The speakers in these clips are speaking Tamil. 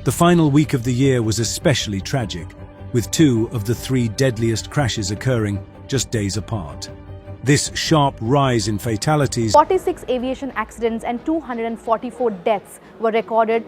The final week of the year was especially tragic, with 2 of the 3 deadliest crashes occurring just days apart. This sharp rise in fatalities, 46 aviation accidents and 244 deaths were recorded.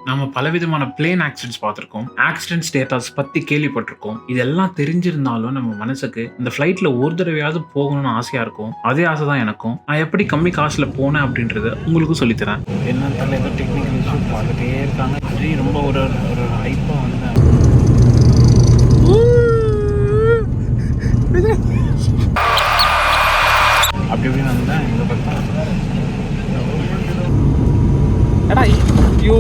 நம்ம பலவிதமான பிளேன் ஆக்சிடென்ட்ஸ் பார்த்துருக்கோம், ஆக்சிடென்ட்ஸ் டேட்டாஸ் பற்றி கேள்விப்பட்டிருக்கோம். இதெல்லாம் தெரிஞ்சிருந்தாலும் நம்ம மனசுக்கு இந்த ஃப்ளைட்டில் ஒரு தடவையாவது போகணும்னு ஆசையாக இருக்கும். அதே ஆசை தான் எனக்கும். நான் எப்படி கம்மி காசில் போனேன் அப்படின்றத உங்களுக்கும் சொல்லித்தரேன். என்ன தெரியல, ஏதோ டெக்னிக்கல் இஷ்யூ பார்த்துட்டே இருக்காங்க. சரி, ரொம்ப ஒரு ஹைப்பாக வந்தேன். அப்படி இப்படின்னு வந்தேன். இங்கே பார்த்தா ஓ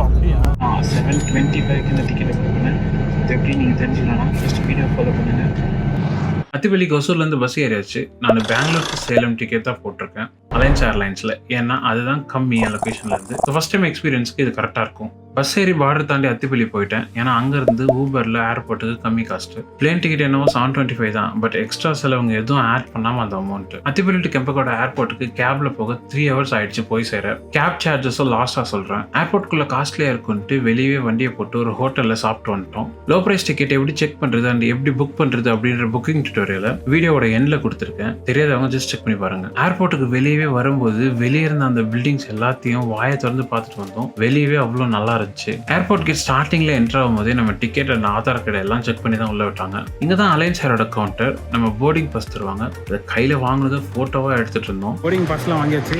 அப்படியா? 7:25 இந்த டிக்கெட் புக் பண்ணேன். இது எப்படி நீங்கள் தெரிஞ்சுக்கலாம், ஃபஸ்ட் வீடியோ ஃபாலோ பண்ணுங்கள். அத்திப்பள்ளி ஒசூர்லேருந்து பஸ் ஏறியாச்சு. நான் பெங்களூர் டு சேலம் டிக்கெட் தான் போட்டிருக்கேன் அலைன்ஸ் ஏர்லைன்ஸில். ஏன்னா அதுதான் கம்மி என் லொக்கேஷன்லேருந்து. ஃபஸ்ட் டைம் எக்ஸ்பீரியன்ஸ்க்கு இது கரெக்டாக இருக்கும். பஸ் ஏறி பார்டர் தாண்டி அத்திப்பள்ளி போயிட்டேன். ஏன்னா அங்கேருந்து ஊபரில் ஏர்போர்ட்டுக்கு கம்மி காஸ்ட்டு. பிளேன் டிக்கெட் என்னவோ 725 தான், பட் எக்ஸ்ட்ரா செலவுங்க எதுவும் ஆட் பண்ணாமல் அந்த அமௌண்ட்டு. அத்திப்பள்ளி டு கெம்பகோட ஏர்போர்ட்டுக்கு கேபில் போக 3 hours ஆயிடுச்சு போய் சேர. கேப் சார்ஜஸும் லாஸ்ட்டாக சொல்கிறேன். ஏர்போர்ட்டுக்குள்ளே காஸ்ட்லியாக இருக்குன்ட்டு வெளியே வண்டியை போட்டு ஒரு ஹோட்டலில் சாப்பிட்டு வந்துட்டோம். லோ ப்ரைஸ் டிக்கெட் எப்படி செக் பண்ணுறது அண்ட் எப்படி புக் பண்ணுறது அப்படின்ற புக்கிங் டியூட்டோரியலை வீடியோட எண்டில் கொடுத்துருக்கேன். தெரியாதவங்க ஜஸ்ட் செக் பண்ணி பாருங்கள். ஏர்போர்ட்டுக்கு வெளியே வரும்போது வெளியே இருந்த அந்த பில்டிங்ஸ் எல்லாத்தையும் வாயை திறந்து பார்த்துட்டு வந்தோம். வெளியவே அவ்வளோ நல்லா இருந்துச்சு. ஏர்போர்ட் கேட் ஸ்டார்டிங்ல என்டர் ஆகும் போதே நம்ம டிக்கெட் அண்ட் ஆதார் கார்டு எல்லாம் செக் பண்ணி தான் உள்ள விட்டாங்க. இங்க தான் அலைன்ஸ் ஏரோட கவுண்டர். நம்ம போர்டிங் பாஸ் தருவாங்க. அதை கையில வாங்கினது போட்டோவா எடுத்துட்டு இருந்தோம். போர்டிங் பாஸ்லாம் வாங்கியாச்சு.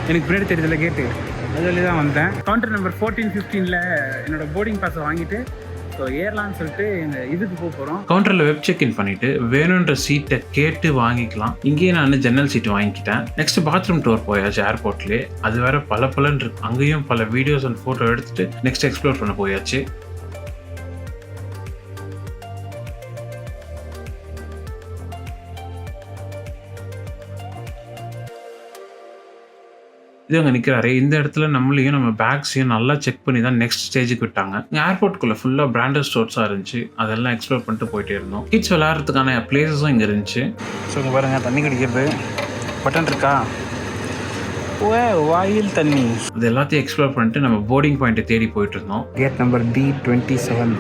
எனக்கு பின்னாடி தெரியல கேட்டு, அதுல தான் வந்தேன். கவுண்டர் நம்பர் 14-15ல என்னோட போர்டிங் பாஸை வாங்கிட்டு ஏர்லான்னு சொல்லிட்டு இந்த இதுக்கு போகிறோம். கவுண்டரில் வெப் செக் இன் பண்ணிட்டு வேணுன்ற சீட்டை கேட்டு வாங்கிக்கலாம். இங்கேயே நான் ஜன்னல் சீட்டு வாங்கிக்கிட்டேன். நெக்ஸ்ட் பாத்ரூம் டூர் போயாச்சு ஏர்போர்ட்லேயே. அது வேற பல இருக்கு. அங்கேயும் பல வீடியோஸ் அண்ட் ஃபோட்டோ எடுத்துட்டு நெக்ஸ்ட் எக்ஸ்ப்ளோர் பண்ண போயாச்சு. இது அங்கே நிற்கிறாரு. இந்த இடத்துல நம்மளையும் நம்ம பேக்ஸையும் நல்லா செக் பண்ணி தான் நெக்ஸ்ட் ஸ்டேஜுக்கு விட்டாங்க. ஏர்போர்ட்டுக்குள்ளே ஃபுல்லாக பிராண்டட் ஸ்டோர்ஸாக இருந்துச்சு. அதெல்லாம் எக்ஸ்ப்ளோர் பண்ணிட்டு போயிட்டே இருந்தோம். கிட்ஸ் விளையாடுறதுக்கான பிளேஸஸும் இங்கே இருந்துச்சு. ஸோ இங்கே பாருங்கள், தண்ணி குடிக்கிறது பட்டன் இருக்கா, வாயில் தண்ணி. அது எல்லாத்தையும் எக்ஸ்ப்ளோர் பண்ணிட்டு நம்ம போர்டிங் பாயிண்ட்டை தேடி போயிட்டு இருந்தோம். Gate number D27.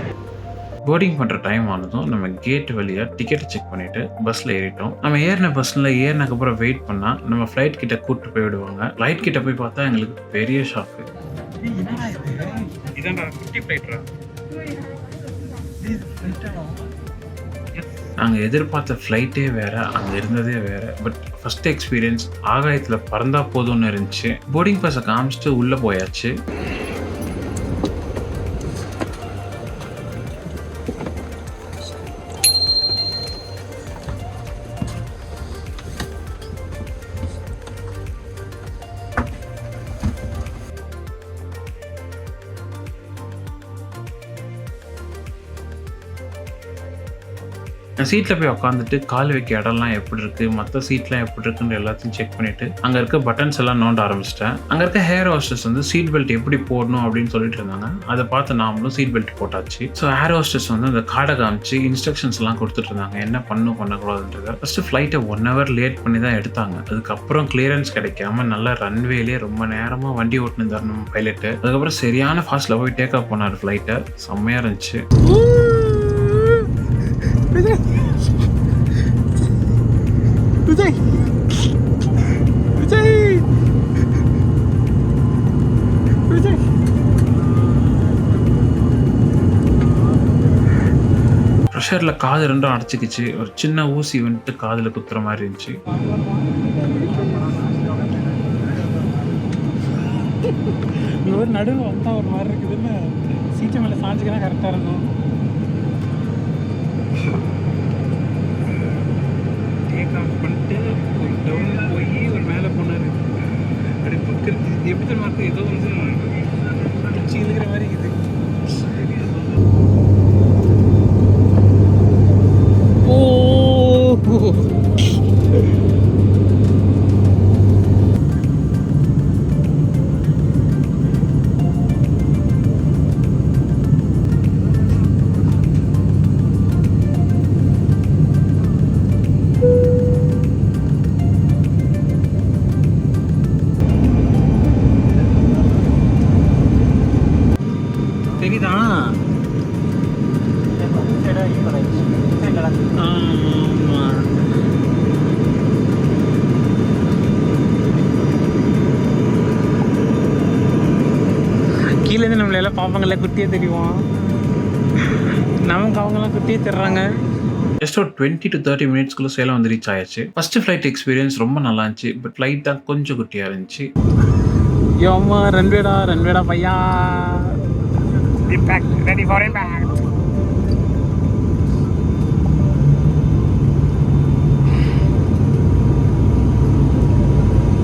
போர்டிங் பண்ணுற டைம் ஆனதும் நம்ம கேட் வழியாக டிக்கெட்டை செக் பண்ணிவிட்டு பஸ்ஸில் ஏறிட்டோம். நம்ம ஏறின பஸ்ஸில் ஏறினதுக்கப்புறம் வெயிட் பண்ணால் நம்ம ஃப்ளைட் கிட்ட கூப்பிட்டு போய் விடுவாங்க. ஃப்ளைட் கிட்ட போய் பார்த்தா எங்களுக்கு பெரிய ஷாக்கு. நாங்கள் எதிர்பார்த்த ஃப்ளைட்டே வேறு, அங்கே இருந்ததே வேறு. பட் ஃபஸ்ட் எக்ஸ்பீரியன்ஸ் ஆகாயத்தில் பறந்தா போதும்னு இருந்துச்சு. போர்டிங் பாஸை காமிச்சிட்டு உள்ளே போயாச்சு. நான் சீட்டில் போய் உட்காந்துட்டு கால் வைக்க இடம்லாம் எப்படி இருக்குது, மற்ற சீட்லாம் எப்படி இருக்குன்னு எல்லாத்தையும் செக் பண்ணிவிட்டு அங்கே இருக்க பட்டன்ஸ் எல்லாம் நோண்ட ஆரம்பிச்சிட்டேன். அங்கே இருக்க ஹேர் ஹோஸ்டர்ஸ் சீட் பெல்ட் எப்படி போடணும் அப்படின்னு சொல்லிட்டு இருந்தாங்க. அதை பார்த்து நாமளும் சீட் பெல்ட் போட்டாச்சு. ஸோ ஹேர் ஹோஸ்டர்ஸ் அந்த கார்டை காமிச்சு இன்ஸ்ட்ரக்ஷன்ஸ்லாம் கொடுத்துட்டு இருந்தாங்க, என்ன பண்ணக்கூடாதுன்றதை. ஃபஸ்ட்டு ஃப்ளைட்டை 1 hour லேட் பண்ணி தான் எடுத்தாங்க. அதுக்கப்புறம் கிளியரன்ஸ் கிடைக்காம நல்லா ரன்வேலேயே ரொம்ப நேரமாக வண்டி ஓட்டுன்னு தரணும் பைலட்டு. அதுக்கப்புறம் சரியான ஃபாஸ்ட்டில் போய் டேக் ஆஃப் பண்ணார் ஃப்ளைட்டை. செம்மையாக இருந்துச்சு. ப்ரெஷரில் காது ரெண்டும் அடைச்சிக்கிச்சு. ஒரு சின்ன ஊசி வந்துட்டு காதில் குத்துற மாதிரி இருந்துச்சு. ஒரு நடுவில் வந்தால் ஒரு மாதிரி இருக்குதுன்னு சீட்டு மேலே சாஞ்சிக்கினா கரெக்டாக இருக்கும். டேக் ஆஃப் பண்ணிட்டு டவுன் போய் ஒரு மேலே போனார். அப்படி பக்கத்து எப்படி தான் இருக்குது, ஏதோ வந்து பிடிச்சி இழுக்கிற மாதிரி இருக்குது. அவங்கள பாப்பாங்கள குட்டியே தெரியும், நமக்கு அவங்களாம் குட்டியே தர்றாங்க. ஜஸ்ட் ஒரு 20 to 30 மினிட்ஸ்க்குள்ள சேலம் வந்து ரீச் ஆயாச்சு. ஃபர்ஸ்ட் ஃப்ளைட் எக்ஸ்பீரியன்ஸ் ரொம்ப நல்லா இருந்துச்சு. பட் ஃப்ளைட் தான் கொஞ்சம் குட்டியாக இருந்துச்சு. அம்மா ரன்வேடா பையா, இம்பாக்ட் ரெடி ஃபார் இம்பாக்ட்.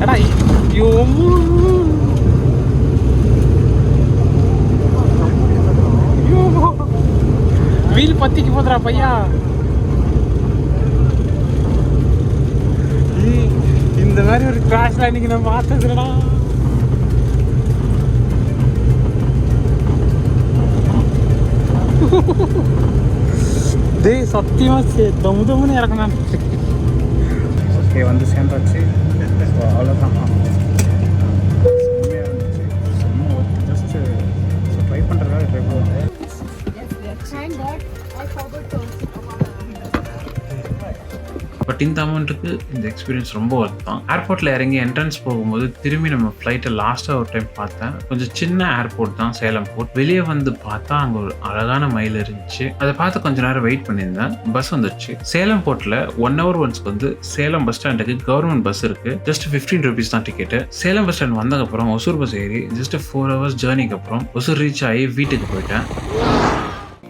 எடா ஐயோ வீல் பத்திக்கு போதுரா பையா. இந்த மாதிரி ஒரு கிராஷ்ல இன்னைக்கு நான் பார்த்ததுடா. டேய் சத்தியமா தம்னு இறக்கணும். ஓகே வந்து சேர்ந்தாச்சு. அவ்வளோதான், செம்மையாக இருந்துச்சு. செம்ம ஜஸ்ட்டு ட்ரை பண்ணுறதுக்காக ட்ரை பண்ணுவேன். Thank God I forgot to. But இந்த அமௌண்ட்டுக்கு இந்த எக்ஸ்பீரியன்ஸ் ரொம்ப ஒர்த் தான். ஏர்போர்ட்டில் இறங்கி என்ட்ரன்ஸ் போகும்போது திரும்பி நம்ம ஃப்ளைட்டை லாஸ்ட்டாக ஒரு டைம் பார்த்தேன். கொஞ்சம் சின்ன ஏர்போர்ட் தான் சேலம் போர்ட். வெளியே வந்து பார்த்தா அங்கே ஒரு அழகான மயில் இருந்துச்சு. அதை பார்த்து கொஞ்ச நேரம் வெயிட் பண்ணியிருந்தேன். பஸ் வந்துடுச்சு. சேலம் போர்ட்டில் 1 hour ஒன்ஸ்க்கு வந்து சேலம் பஸ் ஸ்டாண்டுக்கு கவர்மெண்ட் பஸ் இருக்கு. ஜஸ்ட் 15 rupees தான் டிக்கெட்டு. சேலம் பஸ் ஸ்டாண்ட் வந்ததுக்கப்புறம் ஒசூர் பஸ் ஏறி ஜஸ்ட் 4 hours ஜேர்னிக்கு அப்புறம் ஒசூர் ரீச் ஆகி வீட்டுக்கு போயிட்டேன்.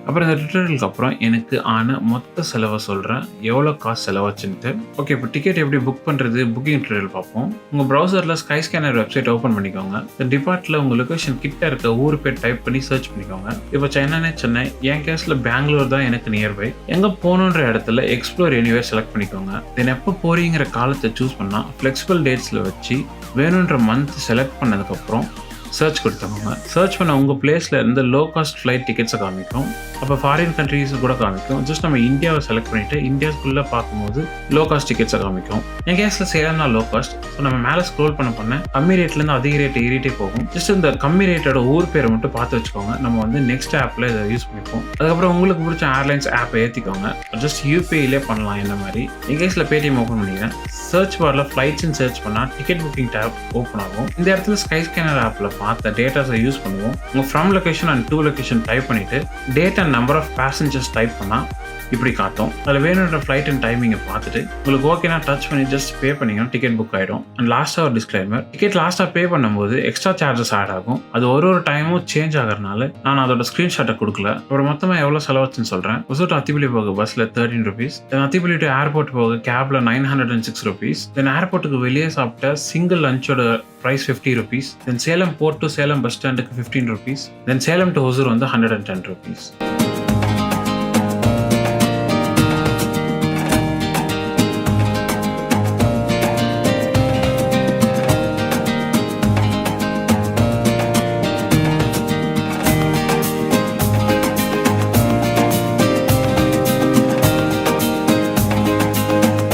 அப்புறம் இந்த ட்விட்டருக்கு அப்புறம் எனக்கு ஆன மொத்த செலவை சொல்கிறேன், எவ்வளோ காசு செலவாச்சுன்ட்டு. ஓகே, இப்போ டிக்கெட் எப்படி புக் பண்ணுறது, புக்கிங் ட்விட்டர் பார்ப்போம். உங்கள் ப்ரௌசரில் ஸ்கை ஸ்கேனர் வெப்சைட் ஓப்பன் பண்ணிக்கோங்க. இந்த டிபார்ட்டில் உங்கள் லொக்கேஷன் கிட்ட இருக்க ஊர் பேர் டைப் பண்ணி சர்ச் பண்ணிக்கோங்க. இப்போ சென்னை, என் கேஸில் பெங்களூர் தான் எனக்கு நியர்பை. எங்கே போகணுன்ற இடத்துல எக்ஸ்ப்ளோர் எனிவேர் செலக்ட் பண்ணிக்கோங்க. தென் எப்போ போறீங்கிற காலத்தை சூஸ் பண்ணால் ஃப்ளெக்சிபிள் டேட்ஸில் வச்சு வேணுன்ற மந்த் செலக்ட் பண்ணதுக்கப்புறம் சர்ச் கொடுத்துக்கோங்க. சர்ச் பண்ண உங்கள் பிளேஸில் இருந்து லோ காஸ்ட் ஃப்ளைட் டிக்கெட்ஸை காமிக்கும். அப்போ ஃபாரின் கண்ட்ரீஸ் கூட காமிக்கும். ஜஸ்ட் நம்ம இந்தியாவை செலக்ட் பண்ணிவிட்டு இந்தியாவுக்குள்ளே பார்க்கும்போது லோ காஸ்ட் டிக்கெட்ஸை காமிக்கும். என் கேஸில் சேலம் தான் லோ காஸ்ட். ஸோ நம்ம மேலே ஸ்க்ரோல் பண்ண கம்மி ரேட்லேருந்து அதிக ரேட் ஏறிட்டே போகும். ஜஸ்ட் இந்த கம்மி ரேட்டோட ஊர் பேரை மட்டும் பார்த்து வச்சுக்கோங்க. நம்ம வந்து நெக்ஸ்ட் ஆப்பில் இதை யூஸ் பண்ணிப்போம். அதுக்கப்புறம் உங்களுக்கு பிடிச்ச ஏர்லைன்ஸ் ஆப்பை ஏற்றிக்கோங்க. ஜஸ்ட் யூபிஐலே பண்ணலாம். இந்த மாதிரி என் கேஸில் பேடிஎம் ஓப்பன் பண்ணிக்கிறேன். சர்ச் பாரில் ஃப்ளைட்ஸ்ன்னு சர்ச் பண்ணால் டிக்கெட் புக்கிங் டேப் ஓப்பன் ஆகும். இந்த இடத்துல ஸ்கை ஸ்கேனர் ஆப்பில் பார்த்த டேட்டாஸை யூஸ் பண்ணுவோம். உங்கள் from location and to location type பண்ணிவிட்டு date and number of passengers type பண்ணால் இப்படி காட்டும். அதில் வேணுன்ற ஃப்ளைட் அண்ட் டைமிங்கை பார்த்துட்டு உங்களுக்கு ஓகேனா டச் பண்ணி ஜஸ்ட் பே பண்ணிங்கன்னா டிக்கெட் புக் ஆகிடும். அண்ட் லாஸ்ட்டாக ஒரு டிஸ்க்ளைமர், டிக்கெட் லாஸ்ட்டாக பே பண்ணும்போது எக்ஸ்ட்ரா சார்ஜஸ் ஆட் ஆகும். அது ஒரு டைமும் சேஞ்ச் ஆகிறதுனால நான் அதோட ஸ்க்ரீன்ஷாட்டை கொடுக்கல. அப்புறம் மொத்தமாக எவ்வளோ செலவாச்சுன்னு சொல்கிறேன். ஒசூர் டு அத்திப்பள்ளி போக பஸ்ஸில் 13 rupees, then Athipalli to airport போக கேபில் 906 rupees, தென் ஏர்போர்ட்டுக்கு வெளியே சாப்பிட்ட சிங்கிள் லஞ்சோட price 50 rupees, then Salem port to Salem bus ஸ்டாண்டுக்கு 15 rupees, then Salem to Hosur வந்து 110 rupees.